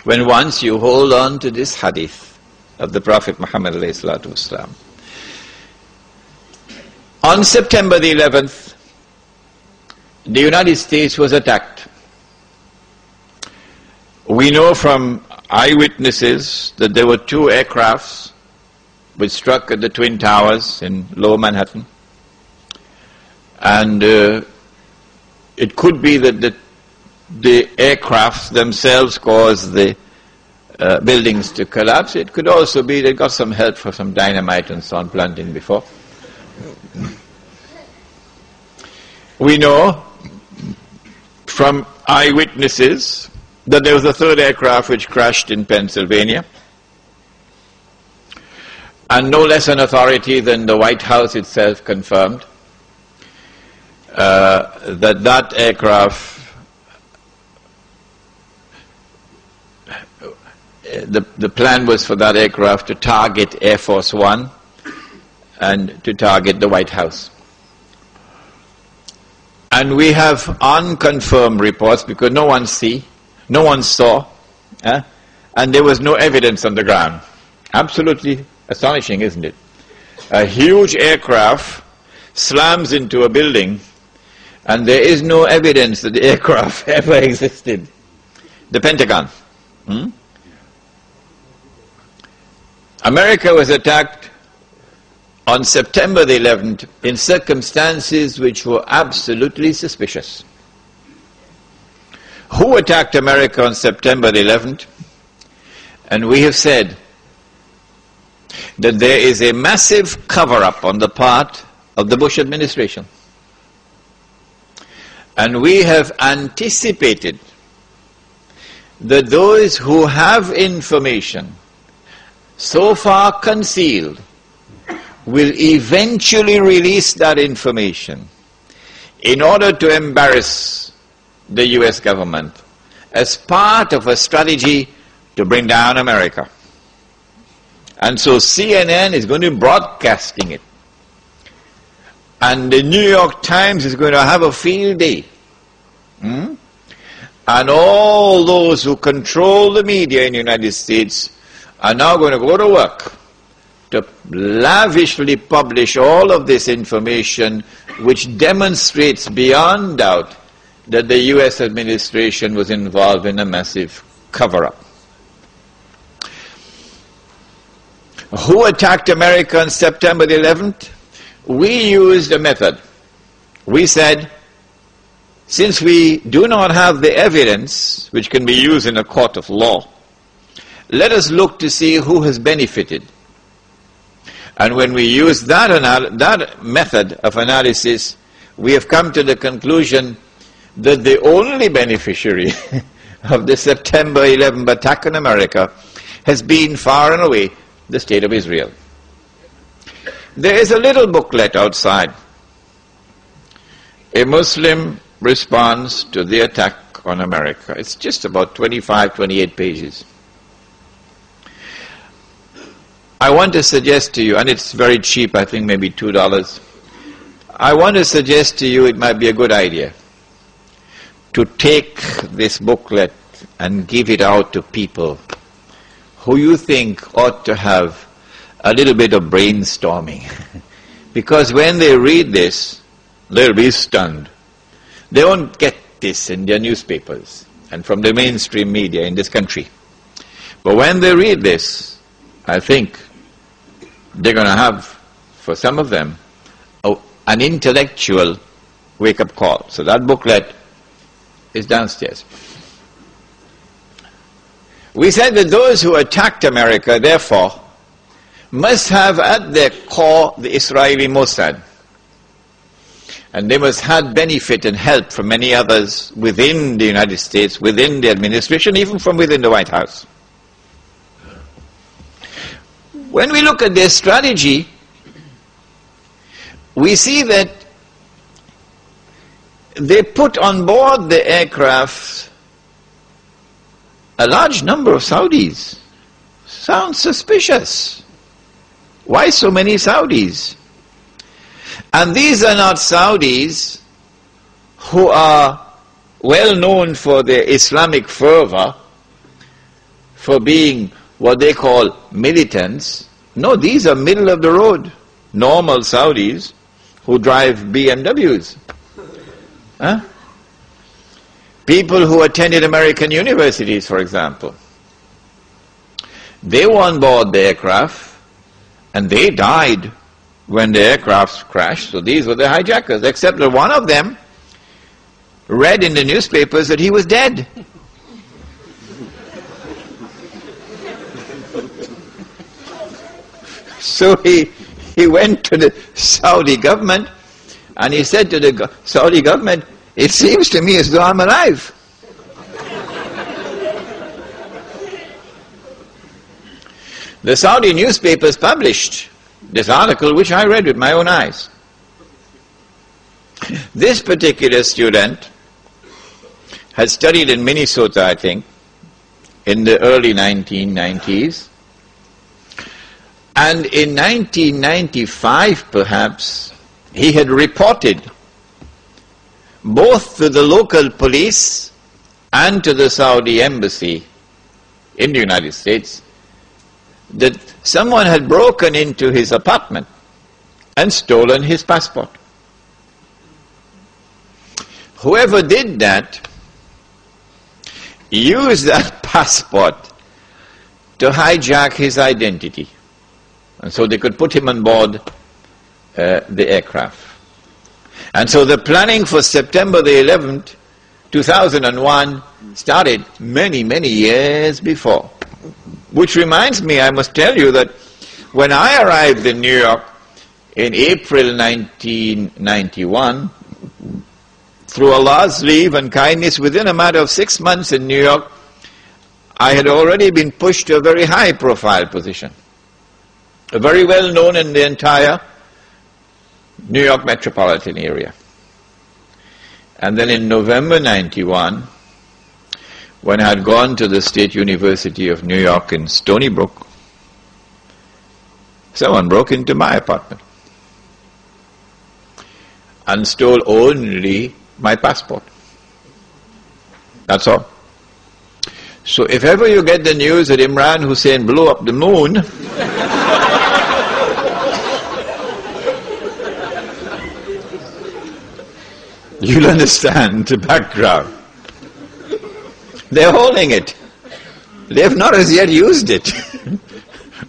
when once you hold on to this hadith of the Prophet Muhammad ﷺ. On September the 11th, the United States was attacked. We know from eyewitnesses that there were 2 aircrafts which struck at the Twin Towers in Lower Manhattan. And it could be that the aircrafts themselves caused the buildings to collapse. It could also be they got some help for some dynamite and so on planting before. We know from eyewitnesses that there was a 3rd aircraft which crashed in Pennsylvania. And no less an authority than the White House itself confirmed that aircraft, the plan was for that aircraft to target Air Force One and to target the White House. And we have unconfirmed reports because no one saw, and there was no evidence on the ground. Absolutely astonishing, isn't it? A huge aircraft slams into a building and there is no evidence that the aircraft ever existed. The Pentagon. America was attacked on September the 11th in circumstances which were absolutely suspicious. Who attacked America on September the 11th? And we have said that there is a massive cover-up on the part of the Bush administration. And we have anticipated that those who have information so far concealed will eventually release that information in order to embarrass the US government as part of a strategy to bring down America. And so CNN is going to be broadcasting it. And the New York Times is going to have a field day. And all those who control the media in the United States are now going to go to work to lavishly publish all of this information which demonstrates beyond doubt that the US administration was involved in a massive cover-up. Who attacked America on September the 11th? We used a method. We said, since we do not have the evidence which can be used in a court of law, let us look to see who has benefited. And when we use that method of analysis, we have come to the conclusion that the only beneficiary of the September 11th attack on America has been far and away the State of Israel. There is a little booklet outside, a Muslim response to the attack on America. It's just about 25, 28 pages. I want to suggest to you, and it's very cheap, I think maybe $2. I want to suggest to you it might be a good idea to take this booklet and give it out to people who you think ought to have a little bit of brainstorming. Because when they read this, they'll be stunned. They won't get this in their newspapers and from the mainstream media in this country. But when they read this, I think they're going to have, for some of them, an intellectual wake-up call. So that booklet is downstairs. We said that those who attacked America, therefore, must have at their core the Israeli Mossad. And they must have benefit and help from many others within the United States, within the administration, even from within the White House. When we look at their strategy, we see that they put on board the aircraft a large number of Saudis. Sounds suspicious. Why so many Saudis? And these are not Saudis who are well known for their Islamic fervor for being what they call militants. No, these are middle of the road, normal Saudis who drive BMWs. Huh? People who attended American universities, for example. They were on board the aircraft and they died when the aircraft crashed. So these were the hijackers, except that one of them read in the newspapers that he was dead. So he went to the Saudi government and he said to the Saudi government, "It seems to me as though I'm alive." The Saudi newspapers published this article, which I read with my own eyes. This particular student had studied in Minnesota, I think, in the early 1990s. And in 1995, perhaps, he had reported both to the local police and to the Saudi embassy in the United States that someone had broken into his apartment and stolen his passport. Whoever did that used that passport to hijack his identity, and so they could put him on board the aircraft. And so the planning for September the 11th, 2001 started many, many years before. Which reminds me, I must tell you that when I arrived in New York in April 1991, through Allah's leave and kindness, within a matter of 6 months in New York, I had already been pushed to a very high profile position. Very well known in the entire New York metropolitan area. And then in November 91, when I had gone to the State University of New York in Stony Brook, someone broke into my apartment and stole only my passport. That's all. So if ever you get the news that Imran Hosein blew up the moon, you'll understand the background. They're holding it. They have not as yet used it.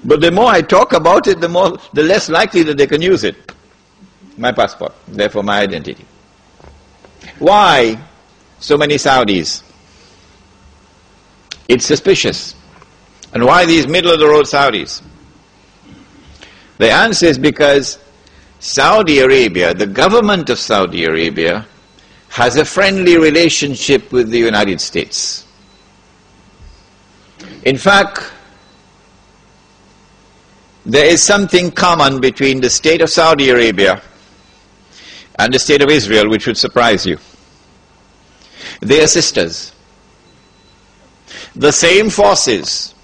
But the more I talk about it, the less likely that they can use it. My passport, therefore my identity. Why so many Saudis? It's suspicious. And why these middle-of-the-road Saudis? The answer is because Saudi Arabia, the government of Saudi Arabia, has a friendly relationship with the United States. In fact, there is something common between the state of Saudi Arabia and the state of Israel which would surprise you. They are sisters. The same forces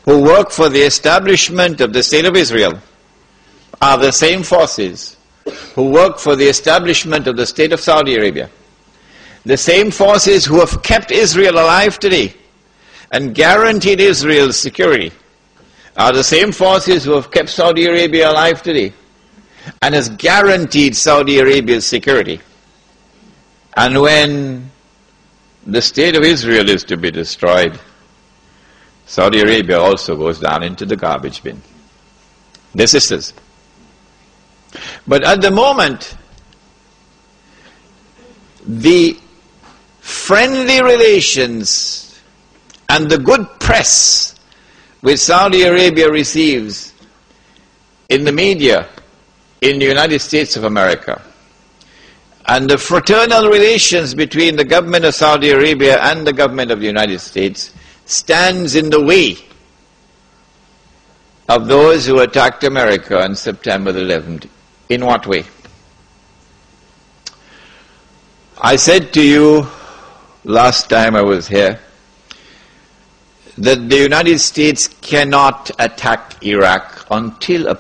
who work for the establishment of the state of Israel are the same forces who work for the establishment of the state of Saudi Arabia. The same forces who have kept Israel alive today and guaranteed Israel's security are the same forces who have kept Saudi Arabia alive today and has guaranteed Saudi Arabia's security. And when the state of Israel is to be destroyed, Saudi Arabia also goes down into the garbage bin. They're sisters. But at the moment, the friendly relations and the good press which Saudi Arabia receives in the media in the United States of America, and the fraternal relations between the government of Saudi Arabia and the government of the United States stands in the way of those who attacked America on September the 11th. In what way? I said to you last time I was here that the United States cannot attack Iraq until a